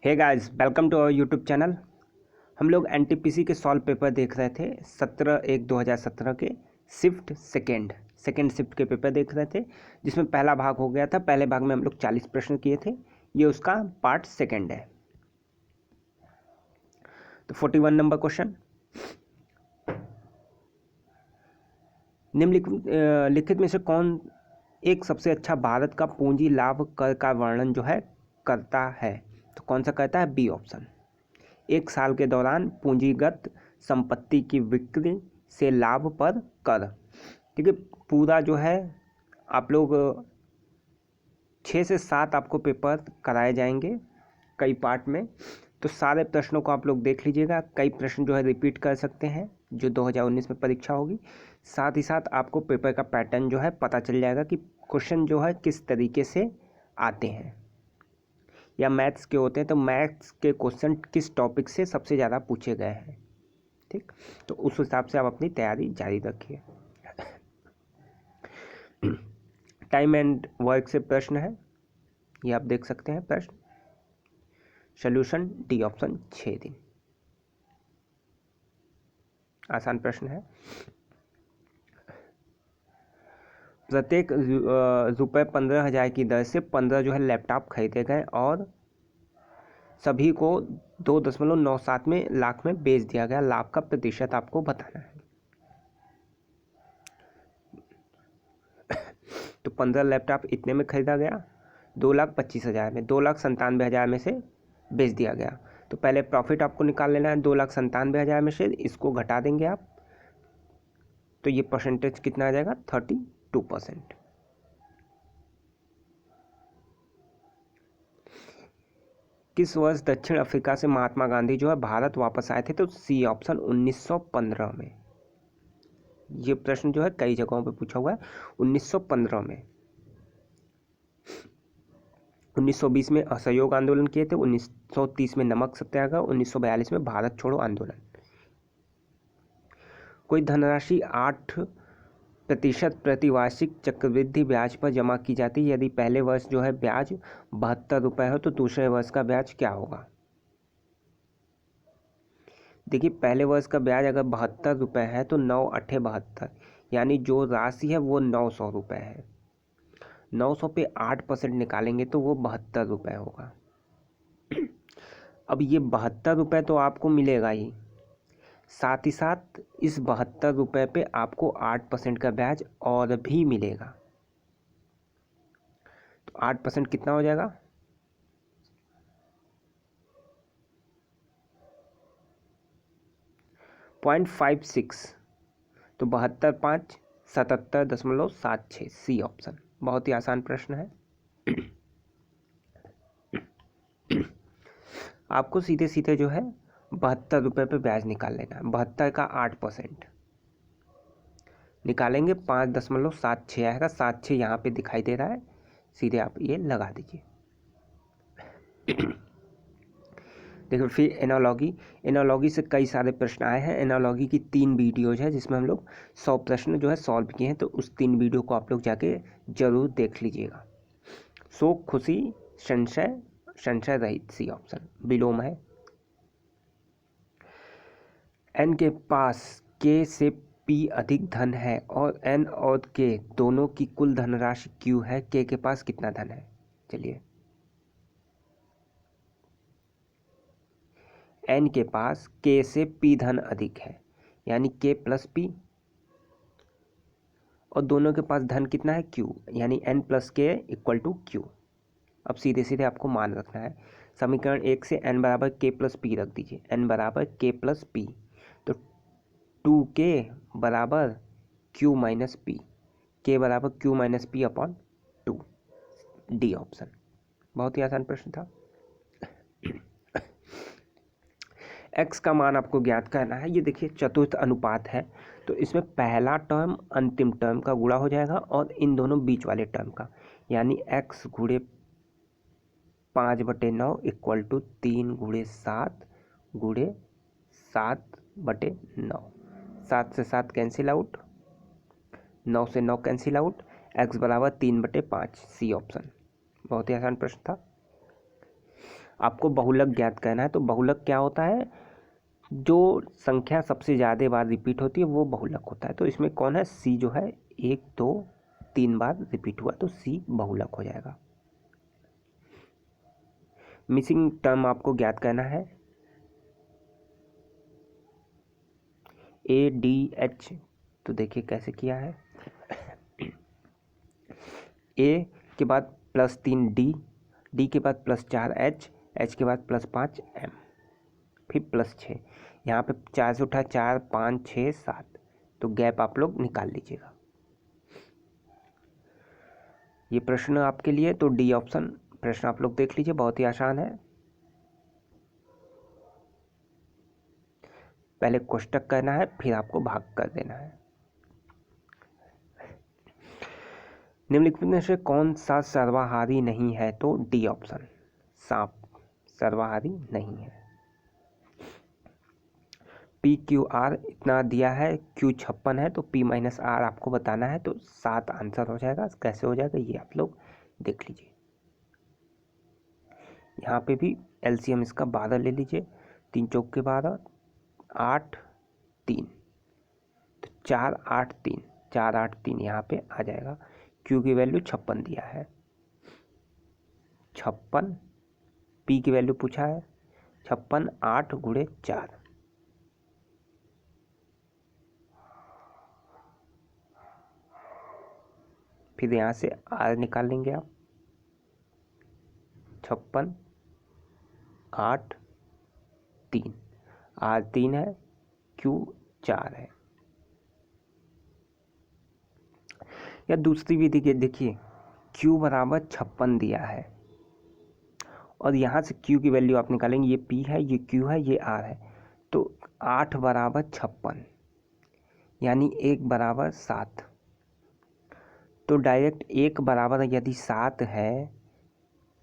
Hey guys, welcome to our YouTube channel. हम लोग NTPC के सॉल्व पेपर देख रहे थे 17/1/2017 के शिफ्ट सेकेंड शिफ्ट के पेपर देख रहे थे, जिसमें पहला भाग हो गया था। पहले भाग में हम लोग 40 प्रश्न किए थे। ये उसका पार्ट सेकेंड है। तो 41 नंबर क्वेश्चन, निम्नलिखित में से कौन एक सबसे अच्छा भारत का पूंजी लाभ कर का वर्णन जो है करता है? तो कौन सा करता है? B option. एक साल के दौरान पूंजीगत संपत्ति की बिक्री से लाभ पर कर। ठीक है, पूरा जो है आप लोग 6 से 7 आपको पेपर कराए जाएंगे कई पार्ट में। तो सारे प्रश्नों को आप लोग देख लीजिएगा। कई प्रश्न जो है रिपीट कर सकते हैं जो 2019 में परीक्षा होगी। साथ ही साथ आपको पेपर का पैटर्न जो है पता चल जाएगा कि क्वेश्चन जो है किस तरीके से आते हैं, या मैथ्स के होते हैं तो मैथ्स के क्वेश्चन किस टॉपिक से सबसे ज़्यादा पूछे गए हैं। ठीक, तो उस हिसाब से आप अपनी तैयारी जारी रखिए। टाइम एंड वर्क से प्रश्न है, ये आप देख सकते हैं प्रश्न। सॉल्यूशन डी ऑप्शन, 6 दिन। आसान प्रश्न है। प्रत्येक रुपये 15,000 की दर से 15 जो है लैपटॉप खरीदे गए और सभी को 2.97 में लाख में बेच दिया गया। लाभ का प्रतिशत आपको बताना है। तो 15 लैपटॉप इतने में खरीदा गया, 2,25,000 में, 2,97,000 में से बेच दिया गया। तो पहले प्रॉफिट आपको निकाल लेना है 2,97,000 में से, इसको घटा देंगे आप, तो ये परसेंटेज कितना आ जाएगा? 32%। किस वर्ष दक्षिण अफ्रीका से महात्मा गांधी जो है भारत वापस आए थे? तो सी ऑप्शन, 1915 में। ये प्रश्न जो है कई जगहों पे पूछा हुआ है। 1915 में। 1920 में असहयोग आंदोलन किए थे, 1930 में नमक सत्याग्रह, 1942 में भारत छोड़ो आंदोलन। कोई धनराशि 8% प्रतिवार्षिक चक्रवृद्धि ब्याज पर जमा की जाती है। यदि पहले वर्ष जो है ब्याज 72 रुपये हो तो दूसरे वर्ष का ब्याज क्या होगा? देखिए, पहले वर्ष का ब्याज अगर 72 रुपये है तो 9×8 = 72, यानी जो राशि है वो 900 रुपये है। 900 पे 8% निकालेंगे तो वो 72 रुपये होगा। अब ये 72 रुपये तो आपको मिलेगा ही, साथ ही साथ इस 72 रुपये पे आपको 8% का ब्याज और भी मिलेगा। तो 8% कितना हो जाएगा? 0.56। तो 72×5 = 77.76। C option. बहुत ही आसान प्रश्न है। आपको सीधे सीधे जो है 72 रुपये पे ब्याज निकाल लेना है। 72 का 8% निकालेंगे, 5.76 आएगा। 76 यहाँ पे दिखाई दे रहा है, सीधे आप ये लगा दीजिए। देखो, फिर एनालॉगी से कई सारे प्रश्न आए हैं। एनालॉगी की 3 वीडियोज है जिसमें हम लोग 100 प्रश्न जो है सॉल्व किए हैं। तो उस 3 वीडियो को आप लोग जाके जरूर देख लीजिएगा। शोक, खुशी, संशय, संशय रहित। सी ऑप्शन, विलोम है। एन के पास के से पी अधिक धन है और एन और के दोनों की कुल धनराशि क्यू है। के पास कितना धन है? चलिए, एन के पास के से पी धन अधिक है, यानी के प्लस पी, और दोनों के पास धन कितना है? क्यू, यानी एन प्लस के इक्वल टू क्यू। अब सीधे सीधे आपको मान रखना है। समीकरण 1 से एन बराबर के प्लस पी रख दीजिए। एन बराबर के प्लस पी, तो 2k बराबर क्यू माइनस पी, के बराबर Q minus P upon 2। D option. बहुत ही आसान प्रश्न था। x का मान आपको ज्ञात करना है। ये देखिए, चतुर्थ अनुपात है, तो इसमें पहला टर्म अंतिम टर्म का गुणा हो जाएगा और इन दोनों बीच वाले टर्म का, यानी x गुणे 5/9 इक्वल टू 3 गुणे 7 गुणे 7/9। 7 से 7 कैंसिल आउट, 9 से 9 कैंसिल आउट, x बराबर 3/5। C option. बहुत ही आसान प्रश्न था। आपको बहुलक ज्ञात करना है। तो बहुलक क्या होता है, जो संख्या सबसे ज़्यादा बार रिपीट होती है वो बहुलक होता है। तो इसमें कौन है, सी जो है 1 2 3 बार रिपीट हुआ तो सी बहुलक हो जाएगा। मिसिंग टर्म आपको ज्ञात करना है, ADH। तो देखिए कैसे किया है, ए के बाद +3D, डी के बाद +4H, H के बाद +5M, फिर +6। यहाँ पे 4 से उठा 4 5 6 7, तो गैप आप लोग निकाल लीजिएगा। ये प्रश्न आपके लिए, तो डी ऑप्शन प्रश्न आप लोग देख लीजिए, बहुत ही आसान है। पहले कोष्टक करना है, फिर आपको भाग कर देना है। निम्नलिखित में से कौन सा सर्वाहारी नहीं है, तो डी ऑप्शन, सांप सर्वाहारी नहीं है। PQR इतना दिया है, Q 56 है, तो P-R आपको बताना है, तो 7 आंसर हो जाएगा। कैसे हो जाएगा ये आप लोग देख लीजिए। यहाँ पे भी LCM इसका 12 ले लीजिए, 3 चौक के 12, 8 3, तो 4 8 3, 4 8 3 यहाँ पे आ जाएगा। Q की वैल्यू 56 दिया है, 56। P की वैल्यू पूछा है 56, 8 गुणे 4, फिर यहाँ से R निकाल लेंगे आप, 56 8 3, R 3 है, Q 4 है। या दूसरी विधि के देखिए, Q बराबर 56 दिया है और यहाँ से Q की वैल्यू आप निकालेंगे, ये P है, ये Q है, ये R है, तो 8 बराबर 56 यानी 1 बराबर 7। तो डायरेक्ट 1 बराबर यदि 7 है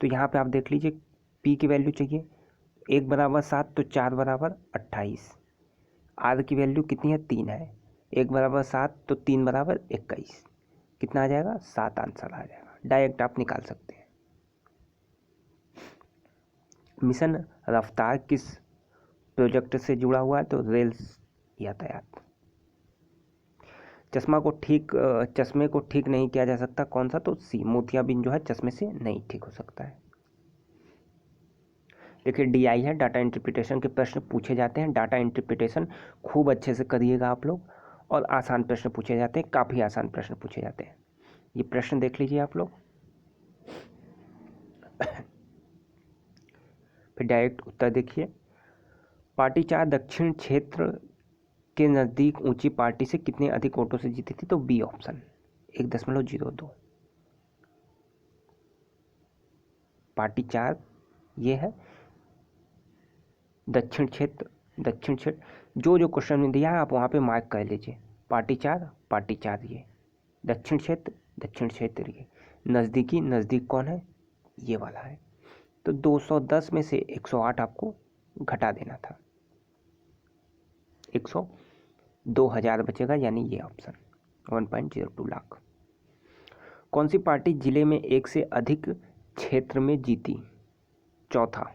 तो यहाँ पे आप देख लीजिए P की वैल्यू चाहिए, 1 बराबर 7 तो 4 बराबर 28। R की वैल्यू कितनी है, 3 है, 1 बराबर 7 तो 3 बराबर 21, कितना आ जाएगा, 7 आंसर आ जाएगा। डायरेक्ट आप निकाल सकते हैं। मिशन रफ्तार किस प्रोजेक्ट से जुड़ा हुआ है, तो रेल यातायात। चश्मे को ठीक नहीं किया जा सकता, कौन सा, तो सी मोतियाबिंद जो है चश्मे से नहीं ठीक हो सकता है। देखिए DI है, डाटा इंटरप्रिटेशन के प्रश्न पूछे जाते हैं। डाटा इंटरप्रिटेशन खूब अच्छे से करिएगा आप लोग, और आसान प्रश्न पूछे जाते हैं, काफ़ी आसान प्रश्न पूछे जाते हैं। ये प्रश्न देख लीजिए आप लोग, फिर डायरेक्ट उत्तर देखिए। पार्टी 4 दक्षिण क्षेत्र के नज़दीक ऊंची पार्टी से कितने अधिक वोटों से जीती थी, तो बी ऑप्शन 1.02। पार्टी 4 ये है, दक्षिण क्षेत्र जो क्वेश्चन में दिया है आप वहाँ पे मार्क कर लीजिए। पार्टी 4 ये, दक्षिण क्षेत्र ये, नज़दीक कौन है, ये वाला है। तो 210 में से 108 आपको घटा देना था, 102,000 बचेगा, यानी ये ऑप्शन 1.02 लाख। कौन सी पार्टी जिले में एक से अधिक क्षेत्र में जीती, चौथा,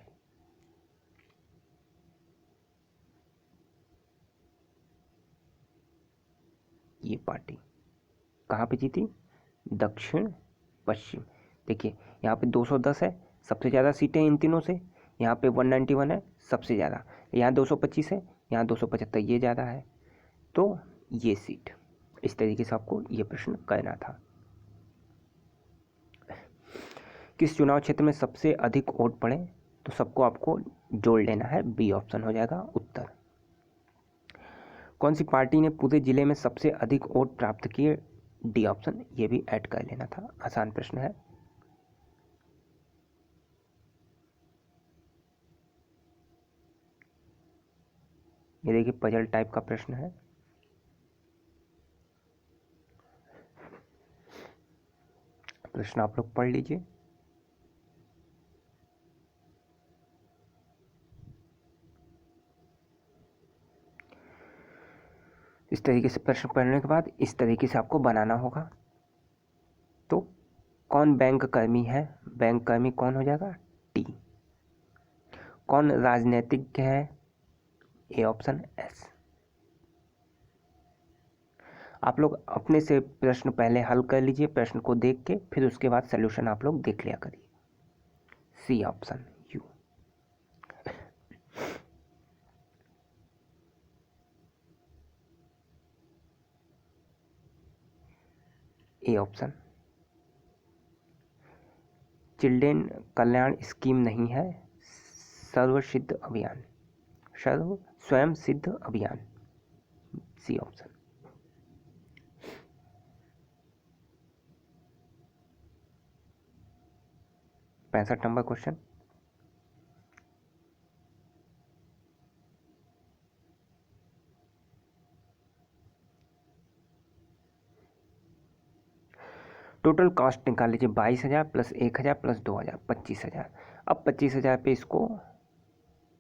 ये पार्टी कहाँ पे जीती, दक्षिण पश्चिम। देखिए यहाँ पे 210 है, सबसे ज़्यादा सीटें इन तीनों से, यहाँ पे 191 है सबसे ज़्यादा, यहाँ 225 है, यहाँ 275, ये ज़्यादा है, तो ये सीट। इस तरीके से आपको ये प्रश्न करना था। किस चुनाव क्षेत्र में सबसे अधिक वोट पड़े, तो सबको आपको जोड़ लेना है, बी ऑप्शन हो जाएगा उत्तर। कौन सी पार्टी ने पूरे जिले में सबसे अधिक वोट प्राप्त किए, डी ऑप्शन, ये भी ऐड कर लेना था, आसान प्रश्न है। ये देखिए पजल टाइप का प्रश्न है। प्रश्न आप लोग पढ़ लीजिए। इस तरीके से प्रश्न पढ़ने के बाद इस तरीके से आपको बनाना होगा। तो कौन बैंक कर्मी है, बैंक कर्मी कौन हो जाएगा, टी। कौन राजनीतिज्ञ है? A option S. आप लोग अपने से प्रश्न पहले हल कर लीजिए, प्रश्न को देख के, फिर उसके बाद सॉल्यूशन आप लोग देख लिया करिए। सी ऑप्शन यू। ए ऑप्शन चिल्ड्रेन कल्याण स्कीम नहीं है, सर्व सिद्ध अभियान, सर्व स्वयं सिद्ध अभियान। C option. पैंसठ नंबर क्वेश्चन। टोटल कॉस्ट निकाल लीजिए, 22,000 प्लस 1,000 प्लस 2,000, 25,000। अब 25,000 पे इसको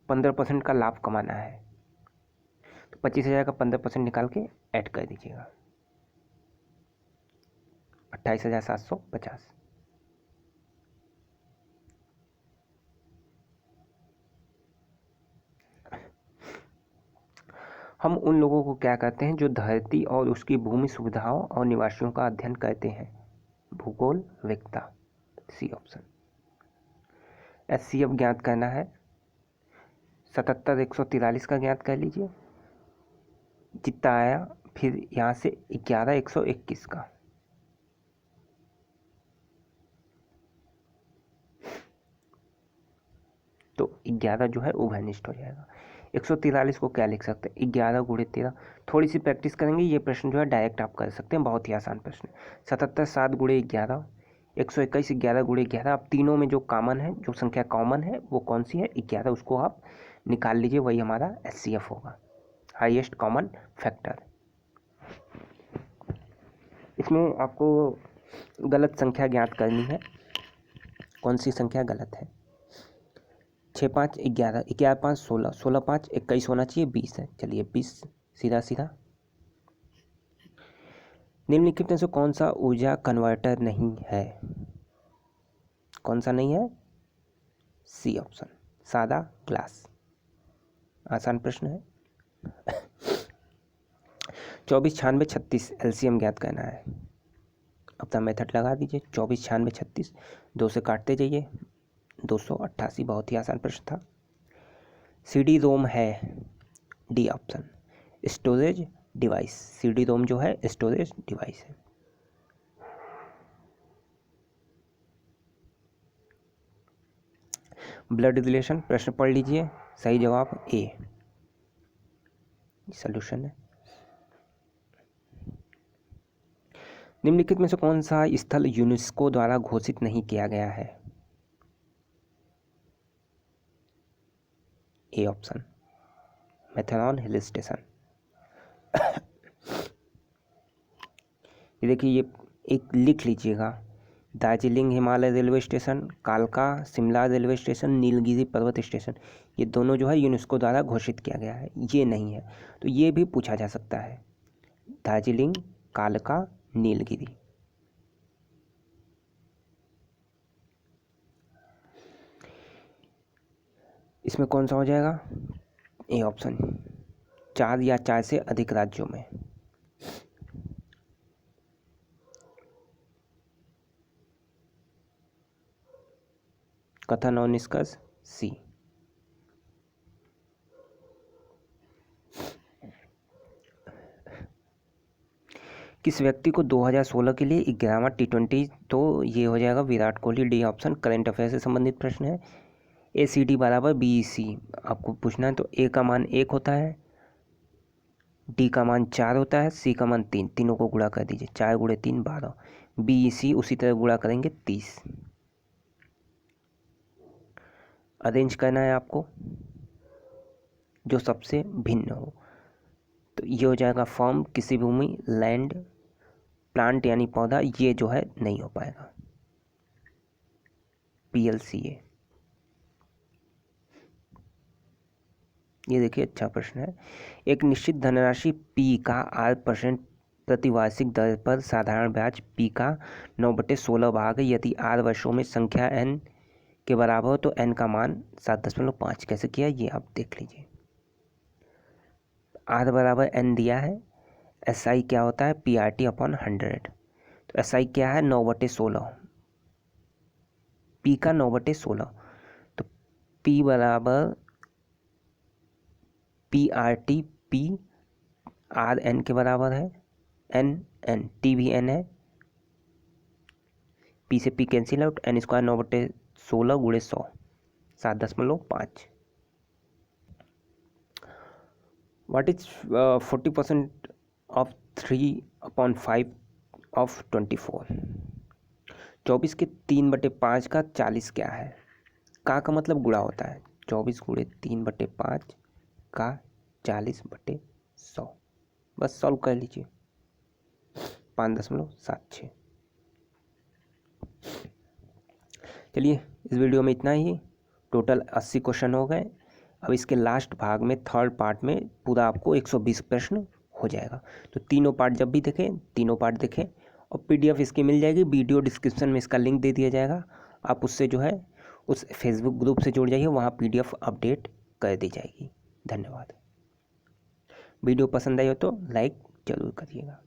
15% का लाभ कमाना है, तो 25,000 का 15% निकाल के ऐड कर दीजिएगा, 28,750। हम उन लोगों को क्या कहते हैं जो धरती और उसकी भूमि सुविधाओं और निवासियों का अध्ययन करते हैं? भूगोल विज्ञता। C option. HCF ज्ञात करना है, 77,143 का ज्ञात कर लीजिए, जितना आया, फिर यहाँ से 11,121 का, तो 11 जो है उभयनिष्ठ हो जाएगा। 143 को क्या लिख सकते हैं? 11 गुणे 13। थोड़ी सी प्रैक्टिस करेंगे, ये प्रश्न जो है डायरेक्ट आप कर सकते हैं, बहुत ही आसान प्रश्न है। 77 7 गुणे 11, 121 11 गुणे 11। अब तीनों में जो कॉमन है, जो संख्या कॉमन है वो कौन सी है? 11। उसको आप निकाल लीजिए, वही हमारा HCF होगा, हाईएस्ट कॉमन फैक्टर। इसमें आपको गलत संख्या ज्ञात करनी है। कौन सी संख्या गलत है? 6 5 11, 11 5 16, 16 5 21 होना चाहिए, 20 है। चलिए 20 सीधा सीधा। निम्नलिखित में से कौन सा ऊर्जा कन्वर्टर नहीं है? कौन सा नहीं है? सी ऑप्शन, सादा ग्लास। आसान प्रश्न है। 24 96 36 LCM ज्ञात करना है। अपना मेथड लगा दीजिए, 24 96 36, 2 से काटते जाइए, 288। बहुत ही आसान प्रश्न था। CD रोम है, D option, storage device. CD रोम जो है स्टोरेज डिवाइस है। ब्लड रिलेशन प्रश्न पढ़ लीजिए, सही जवाब ए, सॉल्यूशन है। निम्नलिखित में से कौन सा स्थल यूनेस्को द्वारा घोषित नहीं किया गया है? A option, Matheran hill station. ये देखिए, ये एक लिख लीजिएगा, दार्जिलिंग हिमालय रेलवे स्टेशन, कालका शिमला रेलवे स्टेशन, नीलगिरी पर्वत स्टेशन, ये दोनों जो है यूनेस्को द्वारा घोषित किया गया है, ये नहीं है। तो ये भी पूछा जा सकता है, दार्जिलिंग, कालका, नीलगिरी। इसमें कौन सा हो जाएगा? ए ऑप्शन, 4 या 4 से अधिक राज्यों में। कथन और निष्कर्ष सी। किस व्यक्ति को 2016 के लिए 11वां T20, तो ये हो जाएगा Virat Kohli, D option. Current affair से संबंधित प्रश्न है। ACD बराबर BEC आपको पूछना है, तो ए का मान 1 होता है, डी का मान 4 होता है, सी का मान 3, तीनों को गुणा कर दीजिए, 4 गुणे 3 12, BEC उसी तरह गुणा करेंगे 30। अरेंज करना है आपको जो सबसे भिन्न हो, तो ये हो जाएगा फॉर्म, किसी भूमि, लैंड, प्लांट यानी पौधा, ये जो है नहीं हो पाएगा, PLCA। ये देखिए अच्छा प्रश्न है। एक निश्चित धनराशि P का 8% प्रतिवार्षिक दर पर साधारण ब्याज P का 9/16 भाग है, यदि 8 वर्षों में संख्या n के बराबर हो तो n का मान 7.5 कैसे किया ये आप देख लीजिए। r बराबर n दिया है, SI क्या होता है PRT अपॉन 100, तो SI क्या है 9/16, P का 9/16, तो P बराबर PRT, P R n के बराबर है, n T भी n है, P से P cancel out, n square 9/16 गुणे 100 7.5। What is 40% of 3/5 of 24? 24 के 3/5 का 40 क्या है? का मतलब गुणा होता है, 24 गुणे 3/5 का 40/100, बस सॉल्व कर लीजिए 5.76। चलिए इस वीडियो में इतना ही, टोटल 80 क्वेश्चन हो गए। अब इसके लास्ट भाग में थर्ड पार्ट में पूरा आपको 120 प्रश्न हो जाएगा, तो तीनों पार्ट जब भी देखें तीनों पार्ट देखें, और PDF इसकी मिल जाएगी, वीडियो डिस्क्रिप्शन में इसका लिंक दे दिया जाएगा, आप उससे जो है उस फेसबुक ग्रुप से जुड़ जाइए, वहाँ PDF अपडेट कर दी जाएगी। धन्यवाद। वीडियो पसंद आई हो तो लाइक ज़रूर करिएगा।